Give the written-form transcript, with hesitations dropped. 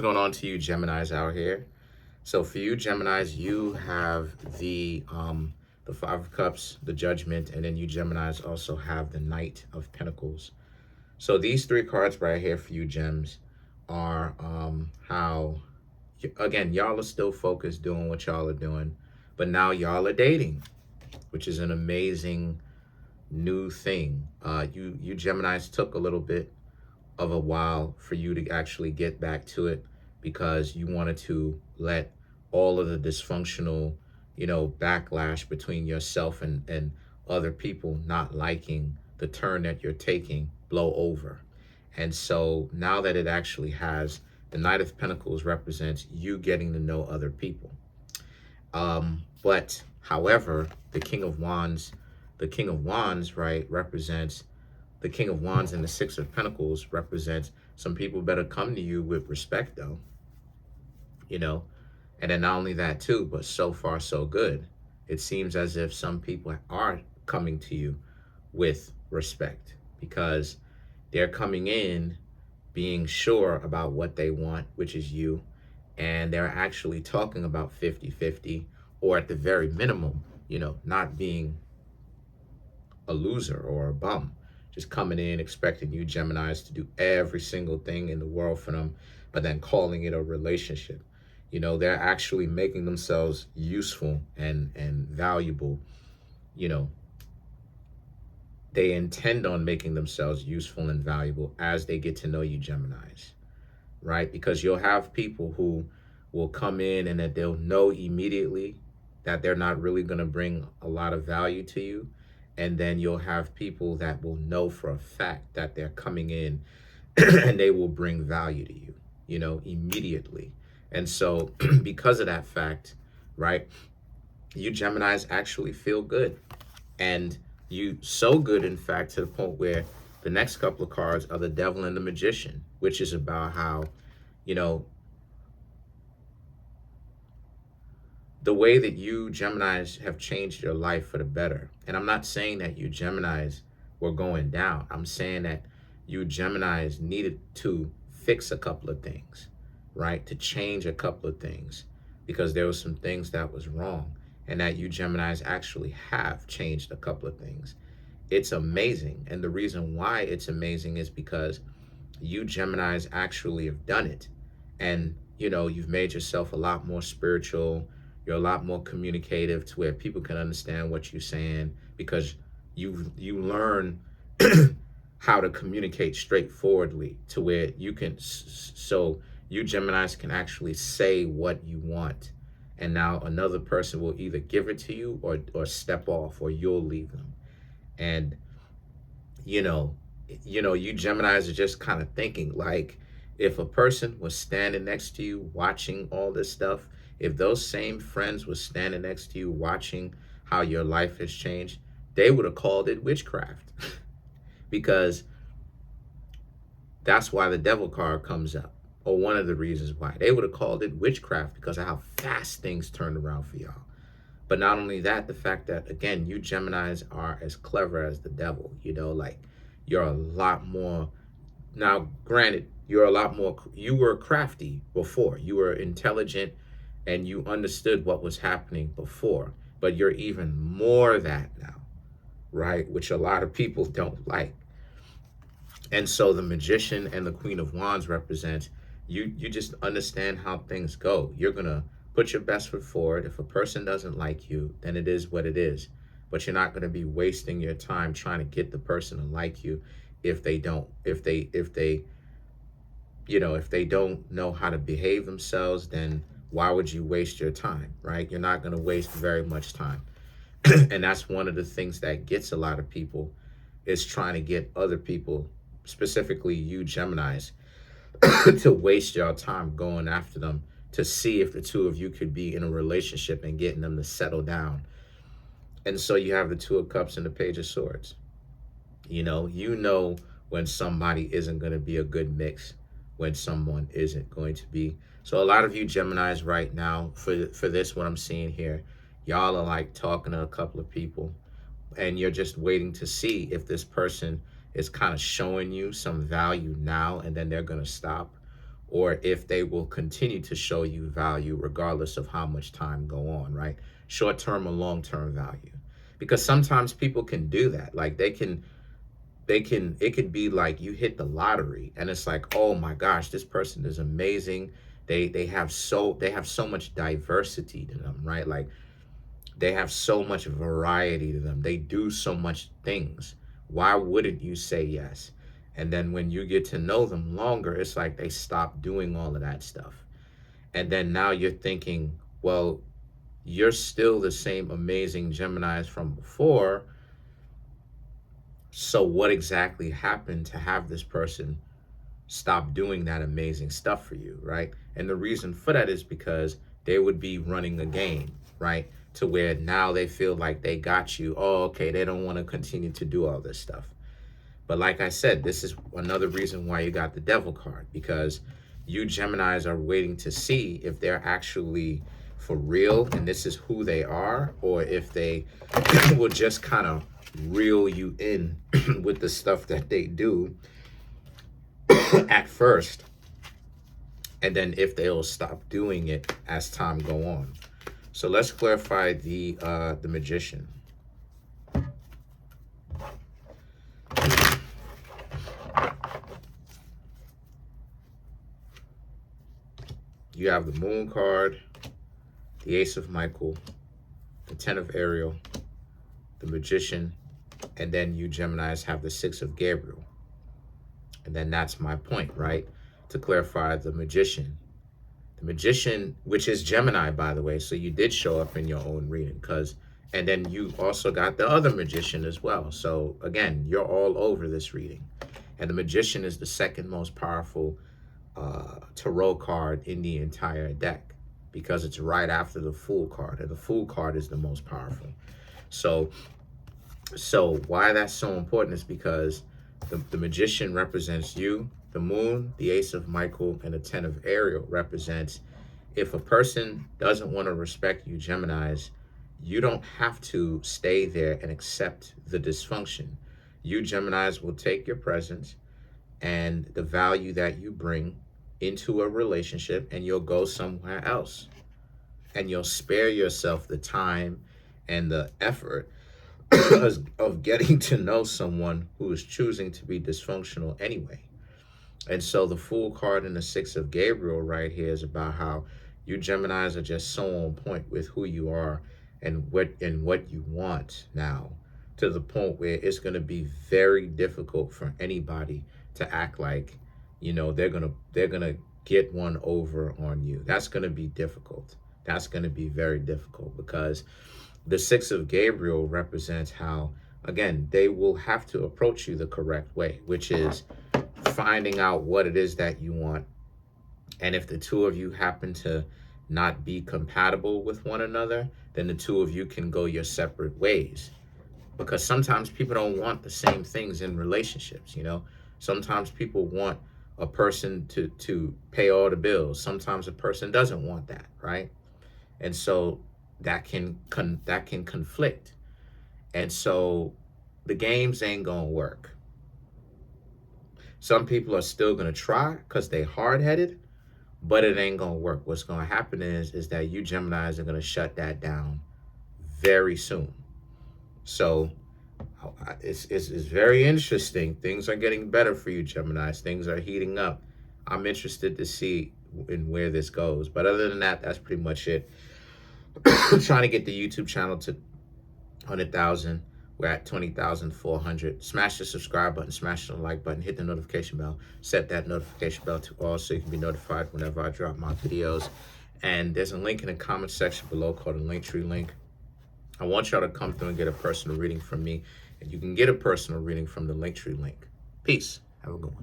What's going on to you Geminis out here? So for you Geminis, you have the Five of Cups, the Judgment, and then you Geminis also have the Knight of Pentacles. So these three cards right here for you Gems are how, again, y'all are still focused doing what y'all are doing, but now y'all are dating, which is an amazing new thing. You Geminis took a little bit of a while for you to actually get back to it because you wanted to let all of the dysfunctional, backlash between yourself and other people not liking the turn that you're taking blow over. And so now that it actually has, the Knight of Pentacles represents you getting to know other people. But however, the King of Wands, right, represents the King of Wands, and the Six of Pentacles represents some people better come to you with respect, though. You know, and then not only that too, but so far so good. It seems as if some people are coming to you with respect because they're coming in being sure about what they want, which is you, and they're actually talking about 50-50, or at the very minimum, not being a loser or a bum, just coming in expecting you Geminis to do every single thing in the world for them, but then calling it a relationship. They're actually making themselves useful and valuable. You know, they intend on making themselves useful and valuable as they get to know you Geminis, right? Because you'll have people who will come in and that they'll know immediately that they're not really going to bring a lot of value to you. And then you'll have people that will know for a fact that they're coming in and they will bring value to you, immediately. And so because of that fact, right, you Geminis actually feel good. And you so good, in fact, to the point where the next couple of cards are the Devil and the Magician, which is about how, you know, the way that you Geminis have changed your life for the better. And I'm not saying that you Geminis were going down. I'm saying that you Geminis needed to fix a couple of things, right? To change a couple of things because there were some things that was wrong, and that you Geminis actually have changed a couple of things. It's amazing. And the reason why it's amazing is because you Geminis actually have done it. And, you've made yourself a lot more spiritual. You're a lot more communicative to where people can understand what you're saying because you learn how to communicate straightforwardly to where you can, so you Geminis can actually say what you want. And now another person will either give it to you or step off, or you'll leave them. And, you Geminis are just kind of thinking like, if a person was standing next to you watching all this stuff, if those same friends were standing next to you watching how your life has changed, they would have called it witchcraft. Because that's why the Devil card comes up, or one of the reasons why. They would have called it witchcraft because of how fast things turned around for y'all. But not only that, the fact that, again, you Geminis are as clever as the devil, like you're a lot more. Now, granted, you were crafty before. You were intelligent and you understood what was happening before, but you're even more that now, right? Which a lot of people don't like. And so the Magician and the Queen of Wands represent you just understand how things go. You're going to put your best foot forward. If a person doesn't like you, then it is what it is. But you're not going to be wasting your time trying to get the person to like you if they don't know how to behave themselves. Then why would you waste your time, right? You're not going to waste very much time. And that's one of the things that gets a lot of people, is trying to get other people, specifically you Geminis, to waste your time going after them to see if the two of you could be in a relationship and getting them to settle down. And so you have the Two of Cups and the Page of Swords. When somebody isn't going to be a good mix, when someone isn't going to be. So a lot of you Geminis right now, for this, what I'm seeing here, y'all are like talking to a couple of people and you're just waiting to see if this person is kind of showing you some value now and then they're going to stop, or if they will continue to show you value regardless of how much time go on, right? Short-term or long-term value. Because sometimes people can do that. Like it could be like you hit the lottery and it's like, oh my gosh, this person is amazing. They have so much diversity to them, right? Like they have so much variety to them. They do so much things. Why wouldn't you say yes? And then when you get to know them longer, it's like they stop doing all of that stuff. And then now you're thinking, well, you're still the same amazing Geminis from before. So what exactly happened to have this person stop doing that amazing stuff for you, right? And the reason for that is because they would be running a game, right? To where now they feel like they got you. Oh, okay, they don't want to continue to do all this stuff. But like I said, this is another reason why you got the devil card, because you Geminis are waiting to see if they're actually for real and this is who they are, or if they will just kind of reel you in with the stuff that they do at first, and then if they'll stop doing it as time go on. So let's clarify the Magician. You have the Moon card, the Ace of Michael, the Ten of Ariel, the Magician, and then you Geminis have the Six of Gabriel. And then that's my point, right? To clarify the Magician. The Magician, which is Gemini, by the way, so you did show up in your own reading, and then you also got the other Magician as well. So again, you're all over this reading. And the Magician is the second most powerful tarot card in the entire deck, because it's right after the Fool card, and the Fool card is the most powerful. So why that's so important is because the Magician represents you, the Moon, the Ace of Michael, and the Ten of Ariel represents if a person doesn't want to respect you, Geminis, you don't have to stay there and accept the dysfunction. You Geminis will take your presence and the value that you bring into a relationship, and you'll go somewhere else. And you'll spare yourself the time and the effort of getting to know someone who is choosing to be dysfunctional anyway. And so the Fool card and the Six of Gabriel right here is about how you Geminis are just so on point with who you are and what you want now, to the point where it's going to be very difficult for anybody to act like, you know, they're gonna get one over on you. That's going to be difficult. That's going to be very difficult, because the Six of Gabriel represents how, again, they will have to approach you the correct way, which is finding out what it is that you want. And if the two of you happen to not be compatible with one another, then the two of you can go your separate ways. Because sometimes people don't want the same things in relationships, you know? Sometimes people want a person to pay all the bills. Sometimes a person doesn't want that, right? And so that can conflict. And so the games ain't gonna work. Some people are still gonna try because they hard-headed, but it ain't gonna work. What's gonna happen is that you Geminis are gonna shut that down very soon. So it's very interesting. Things are getting better for you, Geminis. Things are heating up. I'm interested to see in where this goes. But other than that, that's pretty much it. Trying to get the YouTube channel to 100,000. We're at 20,400. Smash the subscribe button, smash the like button, hit the notification bell, set that notification bell to all so you can be notified whenever I drop my videos. And there's a link in the comment section below called a Linktree link. I want y'all to come through and get a personal reading from me, and you can get a personal reading from the Linktree link. Peace. Have a good one.